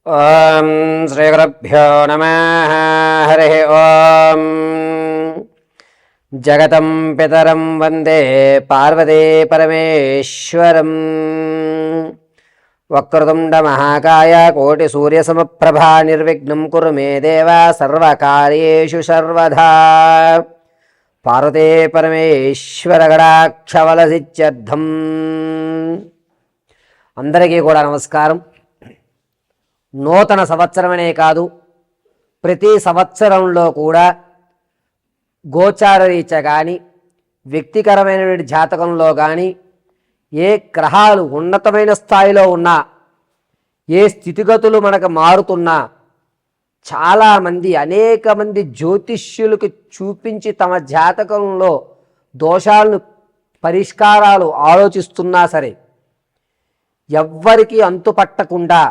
ఓం శ్రీ గురుభ్యో నమః. హరి ఓం. జగతం పితరం వందే పార్వతీ పరమేశ్వరం. వక్రతుండ మహాకాయ కోటి సూర్యసమప్రభా నిర్విఘ్నం కురు మే దేవ సర్వకార్యేషు సర్వదా. పార్వతీ పరమేశ్వర గడాక్షవలసిత్యర్థం. అందరికీ కూడా నమస్కారం. నూతన సంవత్సరమనే కాదు, ప్రతి సంవత్సరంలో కూడా గోచారరీత్యా కానీ వ్యక్తికరమైనటువంటి జాతకంలో కానీ ఏ గ్రహాలు ఉన్నతమైన స్థాయిలో ఉన్నా, ఏ స్థితిగతులు మనకు మారుతున్నా చాలామంది అనేక మంది జ్యోతిష్యులకు చూపించి తమ జాతకంలో దోషాలను పరిష్కారాలు ఆలోచిస్తున్నా సరే ఎవ్వరికీ అంతుపట్టకుండా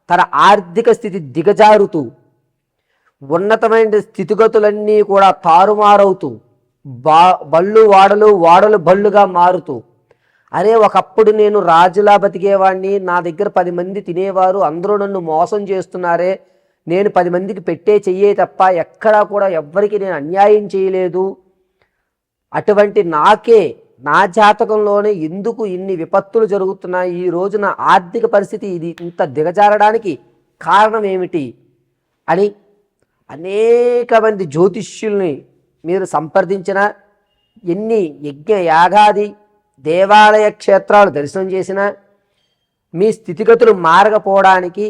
తన ఆర్థిక స్థితి దిగజారుతూ ఉన్నతమైన స్థితిగతులన్నీ కూడా తారుమారవుతూ బళ్ళు వాడలు బళ్ళుగా మారుతూ, అరే ఒకప్పుడు నేను రాజులా బతికేవాడిని, నా దగ్గర 10 మంది తినేవారు, అందరూ నన్ను మోసం చేస్తున్నారే, నేను 10 మందికి పెట్టే చెయ్యే తప్ప ఎక్కడా కూడా ఎవ్వరికి నేను అన్యాయం చేయలేదు, అటువంటి నాకే నా జాతకంలోనే ఎందుకు ఇన్ని విపత్తులు జరుగుతున్నాయి, ఈ రోజున ఆర్థిక పరిస్థితి ఇది ఇంత దిగజారడానికి కారణం ఏమిటి అని అనేక మంది జ్యోతిష్యుల్ని మీరు సంప్రదించిన, ఎన్ని యజ్ఞ యాగాది దేవాలయ క్షేత్రాలు దర్శనం చేసినా మీ స్థితిగతులు మారకపోవడానికి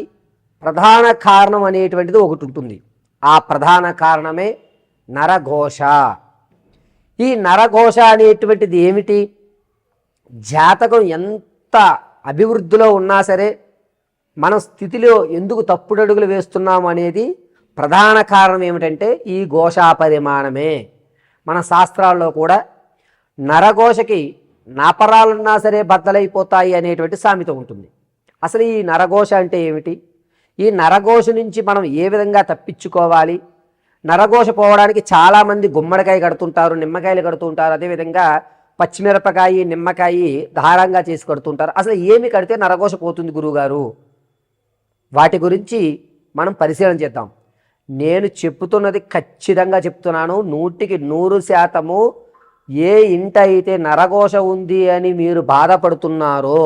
ప్రధాన కారణం అనేటువంటిది ఒకటి ఉంటుంది. ఆ ప్రధాన కారణమే నరఘోష. ఈ నరఘోష అనేటువంటిది ఏమిటి? జాతకం ఎంత అభివృద్ధిలో ఉన్నా సరే మన స్థితిలో ఎందుకు తప్పుడడుగులు వేస్తున్నాము అనేది ప్రధాన కారణం ఏమిటంటే ఈ ఘోషా పరిమాణమే. మన శాస్త్రాల్లో కూడా నరఘోషకి నాపరాలున్నా సరే బద్దలైపోతాయి అనేటువంటి సామెత ఉంటుంది. అసలు ఈ నరఘోష అంటే ఏమిటి? ఈ నరఘోష నుంచి మనం ఏ విధంగా తప్పించుకోవాలి? నరఘోష పోవడానికి చాలామంది గుమ్మడికాయ కడుతుంటారు, నిమ్మకాయలు కడుతుంటారు, అదేవిధంగా పచ్చిమిరపకాయ నిమ్మకాయ ధారంగా చేసి కడుతుంటారు. అసలు ఏమి కడితే నరఘోష పోతుంది గురువుగారు? వాటి గురించి మనం పరిశీలన చేద్దాం. నేను చెప్తున్నది ఖచ్చితంగా చెప్తున్నాను, 100% ఏ ఇంట అయితే నరఘోష ఉంది అని మీరు బాధపడుతున్నారో,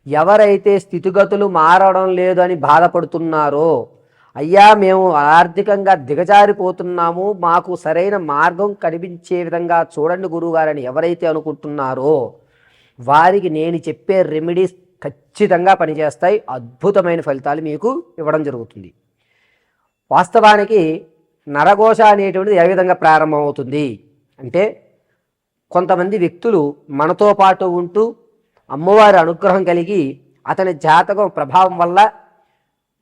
ఎవరైతే స్థితిగతులు మారడం లేదు అని బాధపడుతున్నారో, అయ్యా మేము ఆర్థికంగా దిగజారిపోతున్నాము, మాకు సరైన మార్గం కనిపించే విధంగా చూడండి గురువుగారని ఎవరైతే అనుకుంటున్నారో వారికి నేను చెప్పే రెమెడీస్ ఖచ్చితంగా పనిచేస్తాయి. అద్భుతమైన ఫలితాలు మీకు ఇవ్వడం జరుగుతుంది. వాస్తవానికి నరఘోష అనేటువంటిది ఏ విధంగా ప్రారంభమవుతుంది అంటే, కొంతమంది వ్యక్తులు మనతో పాటు ఉంటూ అమ్మవారి అనుగ్రహం కలిగి అతని జాతకం ప్రభావం వల్ల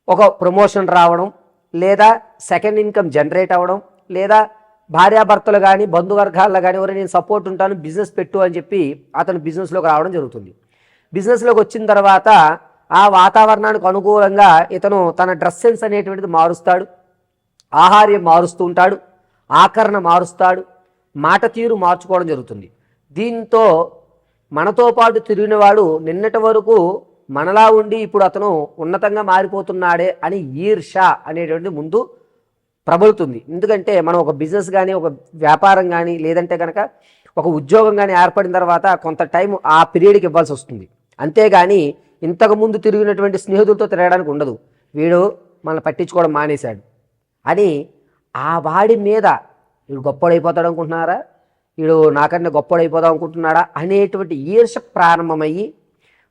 ఒక ప్రమోషన్ రావడం, లేదా సెకండ్ ఇన్కమ్ జనరేట్ అవ్వడం, లేదా భార్యాభర్తలు కానీ బంధువర్గాల్లో కానీ ఎవరు నేను సపోర్ట్ ఉంటాను బిజినెస్ పెట్టు అని చెప్పి అతను బిజినెస్లోకి రావడం జరుగుతుంది. బిజినెస్లోకి వచ్చిన తర్వాత ఆ వాతావరణానికి అనుకూలంగా ఇతను తన డ్రెస్ సెన్స్ అనేటువంటిది మారుస్తాడు, ఆహార్యం మారుస్తూ ఉంటాడు, ఆకరణ మారుస్తాడు, మాట తీరు మార్చుకోవడం జరుగుతుంది. దీంతో మనతో పాటు తిరిగినవాడు నిన్నటి వరకు మనలా ఉండి ఇప్పుడు అతను ఉన్నతంగా మారిపోతున్నాడే అని ఈర్ష అనేటువంటిది ముందు ప్రబలుతుంది. ఎందుకంటే మనం ఒక బిజినెస్ కానీ ఒక వ్యాపారం కానీ లేదంటే కనుక ఒక ఉద్యోగం కానీ ఏర్పడిన తర్వాత కొంత టైం ఆ పీరియడ్కి ఇవ్వాల్సి వస్తుంది. అంతేగాని ఇంతకుముందు తిరిగినటువంటి స్నేహితులతో తిరగడానికి ఉండదు. వీడు మనల్ని పట్టించుకోవడం మానేశాడు అని ఆ వాడి మీద వీడు గొప్పడైపోతాడు అనుకుంటున్నారా, వీడు నాకన్నా గొప్పడైపోదాం అనుకుంటున్నాడా అనేటువంటి ఈర్ష ప్రారంభమయ్యి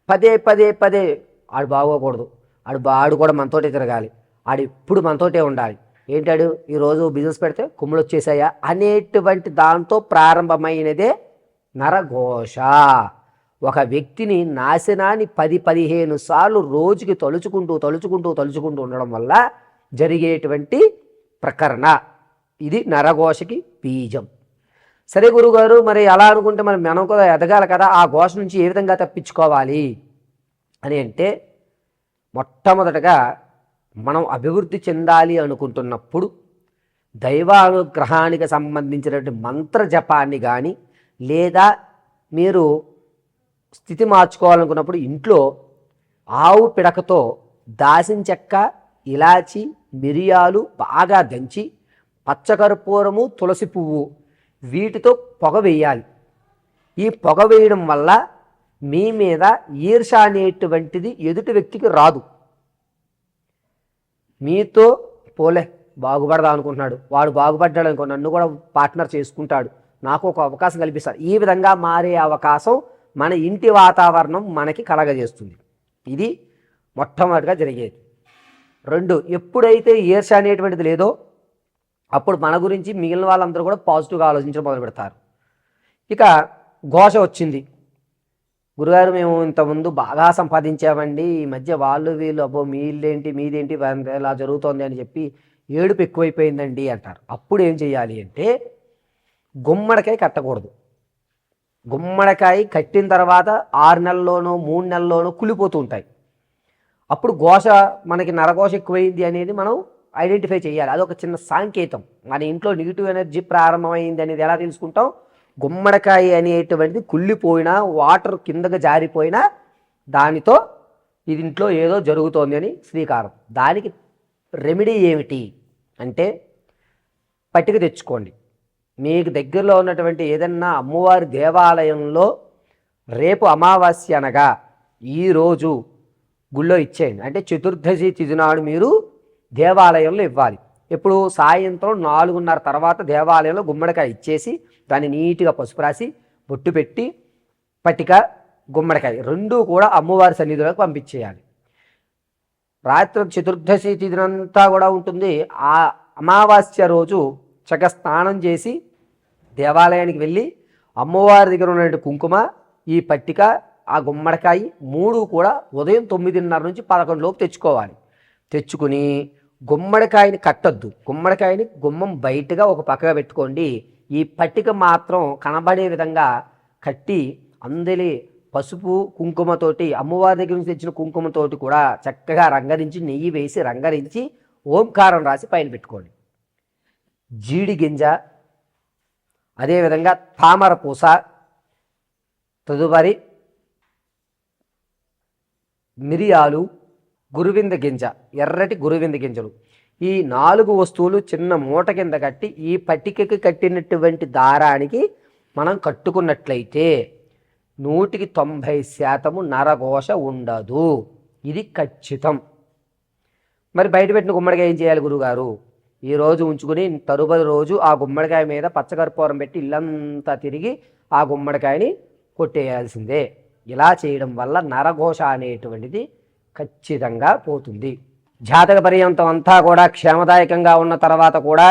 పదే ఆడు బాగోకూడదు, ఆడు కూడా మనతోటే తిరగాలి, ఆడు ఎప్పుడు మనతోటే ఉండాలి, ఏంటాడు ఈరోజు బిజినెస్ పెడితే కుమ్ములు వచ్చేసాయా అనేటువంటి దాంతో ప్రారంభమైనదే నరఘోష. ఒక వ్యక్తిని నాశనాన్ని 10-15 సార్లు రోజుకి తలుచుకుంటూ ఉండడం వల్ల జరిగేటువంటి ప్రకరణ ఇది నరఘోషకి బీజం. సరే గురుగారు, మరి అలా అనుకుంటే మనం కూడా ఎదగాలి కదా, ఆ ఘోష నుంచి ఏ విధంగా తప్పించుకోవాలి అని అంటే, మొట్టమొదటగా మనం అభివృద్ధి చెందాలి అనుకుంటున్నప్పుడు దైవానుగ్రహానికి సంబంధించినటువంటి మంత్ర జపాన్ని కానీ, లేదా మీరు స్థితి మార్చుకోవాలనుకున్నప్పుడు ఇంట్లో ఆవు పిడకతో దాసిన చెక్క ఇలాచి, మిరియాలు బాగా దంచి, పచ్చకర్పూరము, తులసి పువ్వు వీటితో పొగ వేయాలి. ఈ పొగ వేయడం వల్ల మీ మీద ఈర్ష అనేటువంటిది ఎదుటి వ్యక్తికి రాదు. మీతో పోలే బాగుపడదా అనుకుంటున్నాడు, వాడు బాగుపడ్డాడు అనుకో, నన్ను కూడా పార్ట్నర్ చేసుకుంటాడు, నాకు ఒక అవకాశం కల్పిస్తాడు, ఈ విధంగా మారే అవకాశం మన ఇంటి వాతావరణం మనకి కలగజేస్తుంది. ఇది మొట్టమొదటిగా జరిగేది. 2, ఎప్పుడైతే ఈర్ష అనేటువంటిది లేదో అప్పుడు మన గురించి మిగిలిన వాళ్ళందరూ కూడా పాజిటివ్గా ఆలోచించడం మొదలు పెడతారు. ఇక ఘోష వచ్చింది, గురుగారు మేము ఇంతకుముందు బాగా సంపాదించామండి, ఈ మధ్య వాళ్ళు వీళ్ళు అబ్బో మీ ఇల్లేంటి మీదేంటి ఇలా జరుగుతోంది అని చెప్పి ఏడుపు ఎక్కువైపోయిందండి అంటారు. అప్పుడు ఏం చేయాలి అంటే గుమ్మడికాయ కట్టకూడదు. గుమ్మడికాయ కట్టిన తర్వాత 6 నెలల్లోనూ 3 నెలల్లోనూ కులిపోతూ ఉంటాయి. అప్పుడు ఘోష మనకి నరఘోష ఎక్కువైంది అనేది మనం ఐడెంటిఫై చేయాలి. అదొక చిన్న సాంకేతం. మన ఇంట్లో నెగిటివ్ ఎనర్జీ ప్రారంభమైంది అనేది ఎలా తెలుసుకుంటాం? గుమ్మడికాయ అనేటువంటిది కుళ్ళిపోయినా, వాటర్ కిందకు జారిపోయినా దానితో ఇది ఇంట్లో ఏదో జరుగుతోంది అని శ్రీకారం. దానికి రెమెడీ ఏమిటి అంటే పట్టిక తెచ్చుకోండి. మీకు దగ్గరలో ఉన్నటువంటి ఏదన్నా అమ్మవారి దేవాలయంలో రేపు అమావాస్య అనగా ఈరోజు గుళ్ళో ఇచ్చేయండి. అంటే చతుర్దశి తిథి నాడు మీరు దేవాలయంలో ఇవ్వాలి. ఎప్పుడు సాయంత్రం 4:30 తర్వాత దేవాలయంలో గుమ్మడికాయ ఇచ్చేసి దాన్ని నీట్గా పసుపు రాసి బొట్టు పెట్టి పట్టిక గుమ్మడికాయ 2 కూడా అమ్మవారి సన్నిధిలోకి పంపించేయాలి. రాత్రి చతుర్దశి తిథినంతా కూడా ఉంటుంది. ఆ అమావాస్య రోజు చక్కగా స్నానం చేసి దేవాలయానికి వెళ్ళి అమ్మవారి దగ్గర ఉన్నటువంటి కుంకుమ, ఈ పట్టిక, ఆ గుమ్మడికాయ 3 కూడా ఉదయం 9:30 నుంచి 11 లోపు తెచ్చుకోవాలి. తెచ్చుకుని గుమ్మడికాయని కట్టద్దు. గుమ్మడికాయని గుమ్మం బయటగా ఒక పక్కగా పెట్టుకోండి. ఈ పట్టిక మాత్రం కనబడే విధంగా కట్టి అందరి పసుపు కుంకుమతోటి, అమ్మవారి దగ్గర నుంచి తెచ్చిన కుంకుమతోటి కూడా చక్కగా రంగరించి, నెయ్యి వేసి రంగరించి ఓంకారం రాసి పైన పెట్టుకోండి. జీడి గింజ, అదేవిధంగా తామర పూస, తదుపరి మిరియాలు, గురువింద గింజ, ఎర్రటి గురువింద గింజలు, ఈ 4 వస్తువులు చిన్న మూట కింద కట్టి ఈ పట్టికకి కట్టినటువంటి దారానికి మనం కట్టుకున్నట్లయితే 190% నరఘోష ఉండదు. ఇది ఖచ్చితం. మరి బయట పెట్టిన గుమ్మడికాయ ఏం చేయాలి గురుగారు? ఈరోజు ఉంచుకుని తరువాతి రోజు ఆ గుమ్మడికాయ మీద పచ్చకర్పూరం పెట్టి ఇల్లంతా తిరిగి ఆ గుమ్మడికాయని కొట్టేయాల్సిందే. ఇలా చేయడం వల్ల నరఘోష అనేటువంటిది ఖచ్చితంగా పోతుంది. జాతక పర్యంతం అంతా కూడా క్షేమదాయకంగా ఉన్న తర్వాత కూడా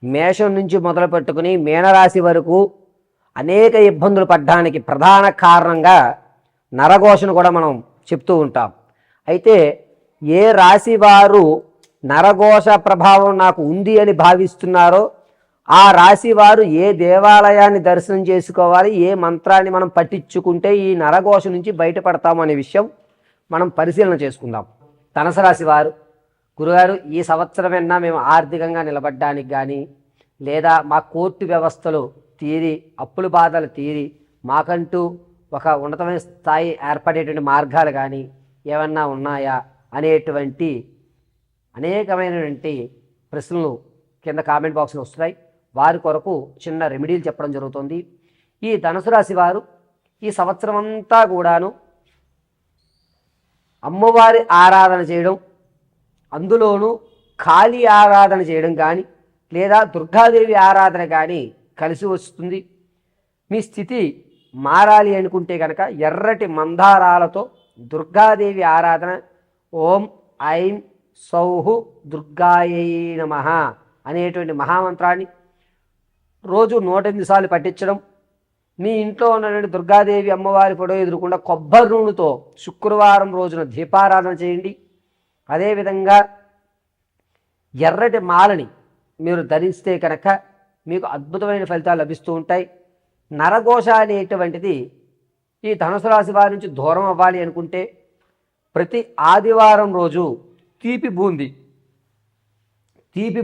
మేషం నుంచి మొదలు పెట్టుకుని మీనరాశి వరకు అనేక ఇబ్బందులు పడ్డానికి ప్రధాన కారణంగా నరఘోషను కూడా మనం చెప్తూ ఉంటాం. అయితే ఏ రాశి వారు నరఘోష ప్రభావం నాకు ఉంది అని భావిస్తున్నారో ఆ రాశి వారు ఏ దేవాలయాన్ని దర్శనం చేసుకోవాలి, ఏ మంత్రాన్ని మనం పట్టించుకుంటే ఈ నరఘోష నుంచి బయటపడతాము అనే విషయం మనం పరిశీలన చేసుకుందాం. ధనుసు రాశి వారు, గురుగారు ఈ సంవత్సరమైనా మేము ఆర్థికంగా నిలబడ్డానికి కానీ, లేదా మా కోర్టు వ్యవస్థలు తీరి, అప్పుల బాధలు తీరి, మాకంటూ ఒక ఉన్నతమైన స్థాయి ఏర్పడేటువంటి మార్గాలు కానీ ఏమన్నా ఉన్నాయా అనేటువంటి అనేకమైనటువంటి ప్రశ్నలు కింద కామెంట్ బాక్స్లో వస్తున్నాయి. వారి కొరకు చిన్న రెమెడీలు చెప్పడం జరుగుతుంది. ఈ ధనుసు రాశి వారు ఈ సంవత్సరం అంతా కూడాను అమ్మవారి ఆరాధన చేయడం, అందులోనూ కాళీ ఆరాధన చేయడం కానీ, లేదా దుర్గాదేవి ఆరాధన కానీ కలిసి వస్తుంది. మీ స్థితి మారాలి అనుకుంటే కనుక ఎర్రటి మందారాలతో దుర్గాదేవి ఆరాధన, ఓం ఐం సౌహు దుర్గాయై నమః అనేటువంటి మహామంత్రాన్ని రోజు 108 సార్లు పఠించడం, మీ ఇంట్లో ఉన్నటువంటి దుర్గాదేవి అమ్మవారి ఫోటో ఎదురుకుండా కొబ్బరి నూనెతో శుక్రవారం రోజున దీపారాధన చేయండి. అదేవిధంగా ఎర్రటి మాలని మీరు ధరిస్తే కనుక మీకు అద్భుతమైన ఫలితాలు లభిస్తూ ఉంటాయి. నరఘోష అనేటువంటిది ఈ ధనుసు రాశి వారి నుంచి దూరం అవ్వాలి అనుకుంటే ప్రతి ఆదివారం రోజు తీపి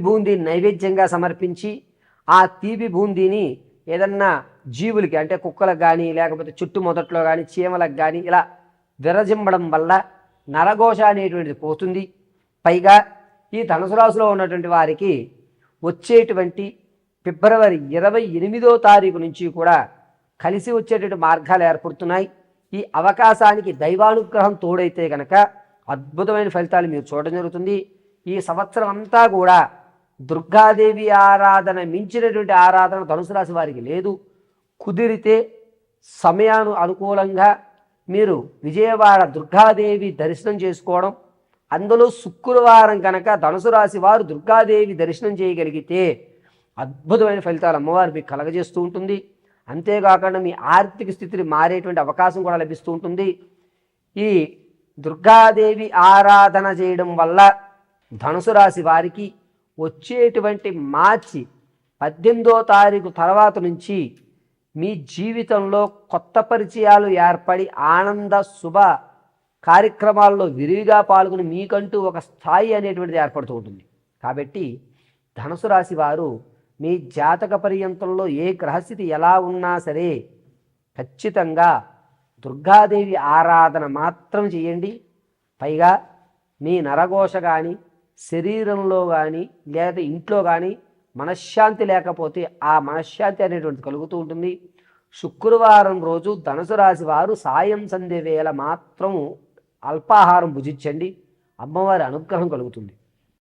బూందీ నైవేద్యంగా సమర్పించి ఆ తీపి బూందీని ఏదన్నా జీవులకి, అంటే కుక్కలకు కానీ, లేకపోతే చుట్టు మొదట్లో కానీ, చీమలకు కానీ ఇలా విరజిమ్మడం వల్ల నరఘోష అనేటువంటిది పోతుంది. పైగా ఈ ధనుసు రాశిలో ఉన్నటువంటి వారికి వచ్చేటువంటి ఫిబ్రవరి 28వ తారీఖు నుంచి కూడా కలిసి వచ్చేటువంటి మార్గాలు ఏర్పడుతున్నాయి. ఈ అవకాశానికి దైవానుగ్రహం తోడైతే కనుక అద్భుతమైన ఫలితాలు మీరు చూడడం జరుగుతుంది. ఈ సంవత్సరం అంతా కూడా దుర్గాదేవి ఆరాధన మించినటువంటి ఆరాధన ధనుసు రాశి వారికి లేదు. కుదిరితే అనుకూలంగా మీరు విజయవాడ దుర్గాదేవి దర్శనం చేసుకోవడం, అందులో శుక్రవారం కనుక ధనుసు రాశి వారు దుర్గాదేవి దర్శనం చేయగలిగితే అద్భుతమైన ఫలితాలు అమ్మవారు మీకు కలగజేస్తూ ఉంటుంది. అంతేకాకుండా మీ ఆర్థిక స్థితిని మారేటువంటి అవకాశం కూడా లభిస్తూ ఉంటుంది. ఈ దుర్గాదేవి ఆరాధన చేయడం వల్ల ధనుసు రాశి వారికి వచ్చేటువంటి మార్చి 18వ తారీఖు తర్వాత నుంచి మీ జీవితంలో కొత్త పరిచయాలు ఏర్పడి ఆనంద శుభ కార్యక్రమాల్లో విరివిగా పాల్గొని మీకంటూ ఒక స్థాయి అనేటువంటిది ఏర్పడుతూ ఉంటుంది. కాబట్టి ధనుసు రాశి వారు మీ జాతక పర్యంతంలో ఏ గ్రహస్థితి ఎలా ఉన్నా సరే ఖచ్చితంగా దుర్గాదేవి ఆరాధన మాత్రం చేయండి. పైగా మీ నరఘోష కానీ శరీరంలో కానీ లేదా ఇంట్లో కానీ మనశ్శాంతి లేకపోతే ఆ మనశ్శాంతి అనేటువంటిది కలుగుతూ ఉంటుంది. శుక్రవారం రోజు ధనుసు రాశి వారు సాయం సంధ్య వేళ మాత్రం అల్పాహారం భుజించండి. అమ్మవారి అనుగ్రహం కలుగుతుంది.